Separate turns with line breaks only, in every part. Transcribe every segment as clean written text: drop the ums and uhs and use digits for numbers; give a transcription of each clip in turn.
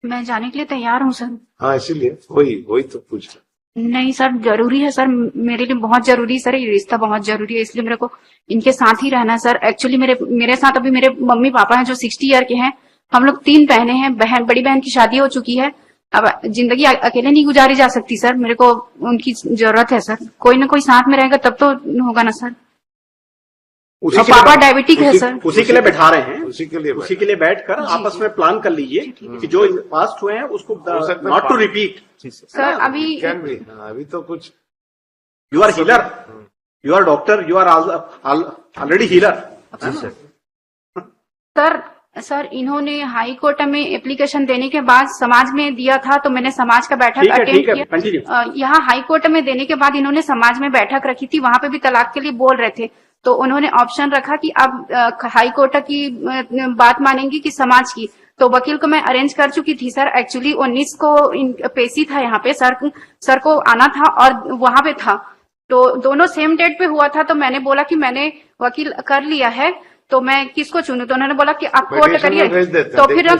मैं जाने के लिए तैयार हूँ सर।
हाँ, इसीलिए वही वही तो पूछ रहा।
नहीं सर, जरूरी है सर, मेरे लिए बहुत जरूरी सर, ये रिश्ता बहुत जरूरी है, इसलिए मेरे को इनके साथ ही रहना है सर। एक्चुअली मेरे मेरे साथ अभी मेरे मम्मी पापा हैं जो 60 ईयर के हैं। हम लोग 3 बहनें हैं, बड़ी बहन की शादी हो चुकी है। अब जिंदगी अकेले नहीं गुजारी जा सकती सर, मेरे को उनकी जरूरत है सर। कोई ना कोई साथ में रहेगा तब तो होगा ना सर।
उसी के
पापा
लिए
डायबिटिक है सर।
उसी के लिए बैठा रहे हैं,
उसी के लिए
बैठकर आपस में प्लान कर लीजिए कि जो पास्ट हुए हैं उसको नॉट टू रिपीट।
सर अभी
कैन भी, अभी तो कुछ।
You are healer, you are doctor, you are already healer.
Sir इन्होंने हाई कोर्ट में एप्लीकेशन देने के बाद समाज में दिया था, तो मैंने समाज का बैठक अटेंड किया। यहाँ हाई कोर्ट में देने के बाद इन्होंने समाज में बैठक रखी थी, वहां पे भी तलाक के लिए बोल रहे थे। तो उन्होंने ऑप्शन रखा कि अब हाई कोर्ट की बात मानेंगी कि समाज की। तो वकील को मैं अरेंज कर चुकी थी सर। एक्चुअली 19 को पेशी था यहाँ पे, सर को आना था और वहां पे था, तो दोनों सेम डेट पे हुआ था। तो मैंने बोला कि मैंने वकील कर लिया है, तो मैं किसको चुनूं। तो उन्होंने बोला कि आप कोर्ट करिए। तो फिर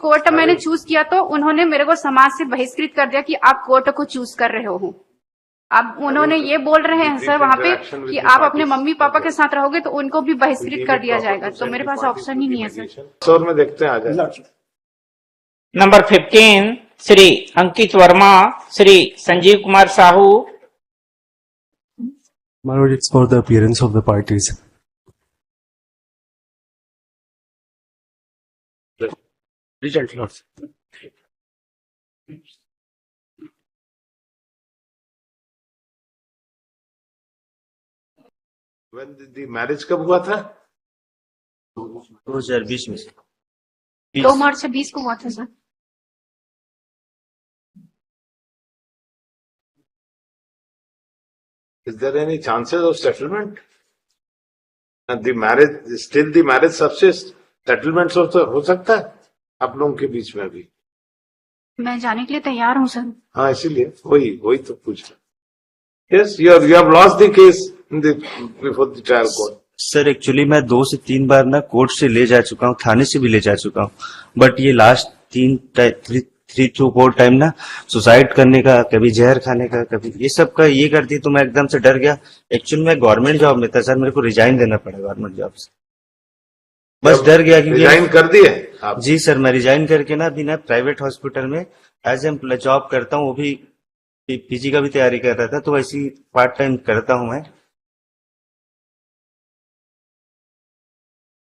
कोर्ट मैंने चूज किया, तो उन्होंने मेरे को समाज से बहिष्कृत कर दिया कि आप कोर्ट को चूज कर रहे हो। अब उन्होंने ये बोल रहे हैं सर वहां पे कि आप अपने मम्मी पापा के साथ रहोगे तो उनको भी बहिष्कृत कर दिया जाएगा। तो मेरे पास ऑप्शन ही नहीं है सर।
में देखते हैं, आ जाए।
Number 15 Shri Ankit Verma, Shri Sanjeev Kumar Sahu.
My lord, it's for the appearance of the parties.
Result lords.
When the marriage कब हुआ था?
2020 में
2 मार्च से 20 को हुआ था sir.
Is there any chances of settlement? And the marriage, still the marriage subsists. Settlements हो सकता है आप लोगों के बीच में भी?
मैं जाने के लिए तैयार हूँ सर।
हाँ, इसीलिए वही वही तो पूछ रहा। Yes, you have lost the case in the before the trial court.
Sir actually मैं 2 से 3 बार ना कोर्ट से ले जा चुका हूँ, थाने से भी ले जा चुका हूँ, बट ये लास्ट 3 to 4 टाइम ना सुसाइड करने का, कभी जहर खाने का, कभी ये सब का ये करती, तो मैं एकदम से डर गया। एक्चुअली मैं गवर्नमेंट जॉब में था सर, मेरे को रिजाइन देना पड़ा गवर्नमेंट जॉब से, बस डर गया क्योंकि
रिजाइन कर दिए आप?
जी सर, मैं रिजाइन करके ना अभी ना प्राइवेट हॉस्पिटल में एज एम्प्लॉय जॉब करता हूँ, वो भी पीजी का भी तैयारी कर रहा था, तो ऐसी पार्ट टाइम करता हूँ मैं।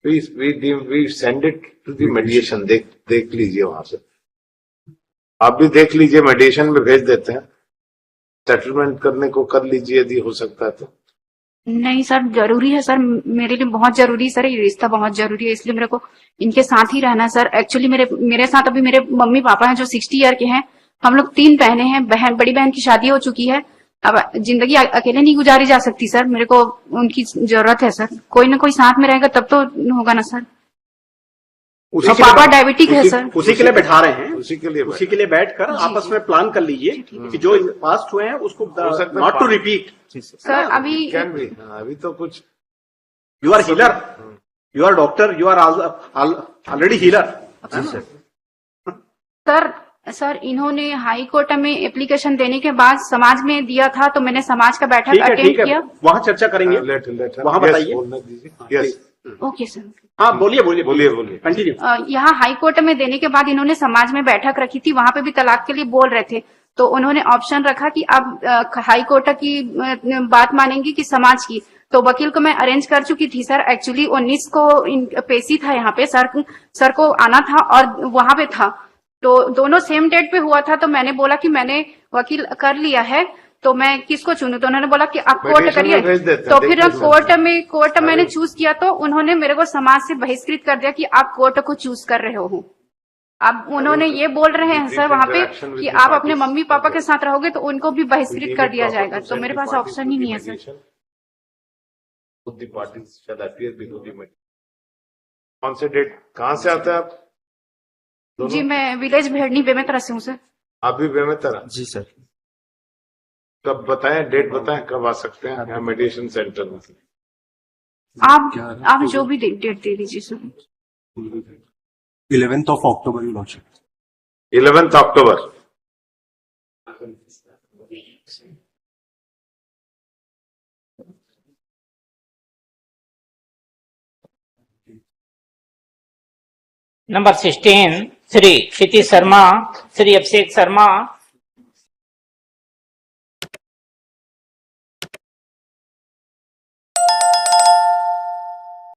We send it to the mediation. देख लीजिए वहां से, आप भी देख लीजिए, मेडिएशन में भेज देते हैं। सेटलमेंट करने को कर लीजिए यदि हो सकता है तो।
नहीं सर, जरूरी है सर, मेरे लिए बहुत जरूरी सर, ये रिश्ता बहुत जरूरी है, इसलिए मेरे को इनके साथ ही रहना है सर। एक्चुअली मेरे साथ अभी मेरे मम्मी पापा हैं जो 60 ईयर के हैं। हम लोग 3 बहनें हैं, बड़ी बहन की शादी हो चुकी है। अब जिंदगी अकेले नहीं गुजारी जा सकती सर, मेरे को उनकी जरूरत है सर। कोई ना कोई साथ में रहेगा तब तो होगा ना सर। पापा डायबिटिक है सर।
उसी के लिए बैठा रहे हैं,
उसी के लिए
बैठकर आपस में प्लान कर लीजिए कि जो पास्ट हुए हैं उसको नॉट टू रिपीट।
सर अभी
कैन भी, अभी तो कुछ।
You are healer, you are doctor, you are already healer.
Sir इन्होंने हाई कोर्ट में एप्लीकेशन देने के बाद समाज में दिया था, तो मैंने समाज का बैठक अटेंड किया।
वहाँ चर्चा करेंगे, वहाँ बताइए।
Yes,
okay sir.
हाँ, बोलिए
कंटिन्यू। यहाँ हाई कोर्ट में देने के बाद इन्होंने समाज में बैठक रखी थी, वहां पे भी तलाक के लिए बोल रहे थे। तो उन्होंने ऑप्शन रखा कि अब हाई कोर्ट की बात मानेंगी कि समाज की। तो वकील को मैं अरेंज कर चुकी थी सर। एक्चुअली 19 को पेशी था यहाँ पे, सर को आना था और वहां पे था, तो दोनों सेम डेट पे हुआ था। तो मैंने बोला कि मैंने वकील कर लिया है, तो मैं किसको चुनूं। तो उन्होंने बोला कि आप कोर्ट करिए। तो फिर कोर्ट मैंने चूज किया, तो उन्होंने मेरे को समाज से बहिष्कृत कर दिया कि आप कोर्ट को चूज कर रहे हो। अब उन्होंने ये बोल रहे हैं सर वहां पे कि आप अपने मम्मी पापा के साथ रहोगे तो उनको भी बहिष्कृत कर दिया जाएगा। तो मेरे पास ऑप्शन ही नहीं है सर।
कौन से डेट, कहाँ से आता है आप?
जी मैं विलेज भेड़नी बेमेतरा से हूँ सर।
आप भी बेमेतरा?
जी सर।
कब बताएं, डेट बताएं कब आ सकते हैं यहाँ मेडिएशन सेंटर में?
आप जो भी डेट दे दीजिए sir.
11th of October, Your Lordship.
11th October.
Number 16, Sri Kshiti Sharma, Sri Abhishek Sharma,